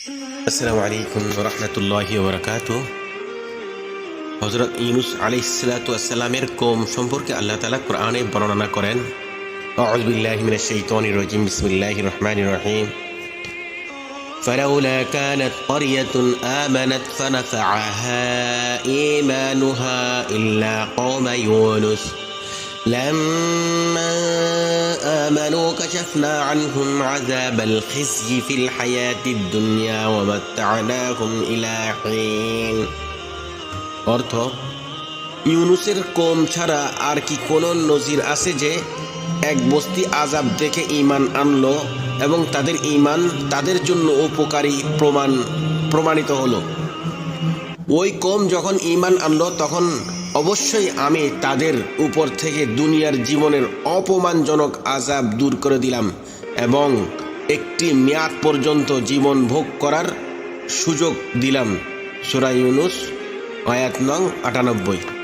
আসসালামু আলাইকুম ওয়া রাহমাতুল্লাহি ওয়া বারাকাতুহু। হযরত ইউনূস আলাইহিস সালাতু ওয়াস সালামের কওম সম্পর্কে আল্লাহ তাআলা কোরআনে বর্ণনা করেন। আউযু বিল্লাহি মিনাশ শাইতানির রাজীম। বিসমিল্লাহির রহমানির রহিম। ফালাউলা কানাত ক্বরিয়াতুন আমানাত ফানাফাআহা ঈমানুহা ইল্লা কওমা ইউনূস لما آمنوا كشفنا عنهم عذاب الخزي في الحياة الدنيا ومتعناهم إلى حين। অর্থ, ইউনূসের কওম ছাড়া আর কি কোন নজির আছে যে এক বস্তি আযাব দেখে ঈমান আনলো এবং তাদের ঈমান তাদের জন্য উপকারী প্রমাণিত হলো। ওই কওম যখন ঈমান আনলো তখন অবশ্যই আমি তাদের উপর থেকে দুনিয়ার জীবনের অপমানজনক আযাব দূর করে দিলাম এবং একটি মেয়াদ পর্যন্ত জীবন ভোগ করার সুযোগ দিলাম। সূরা ইউনূস আয়াত নং ৯৮।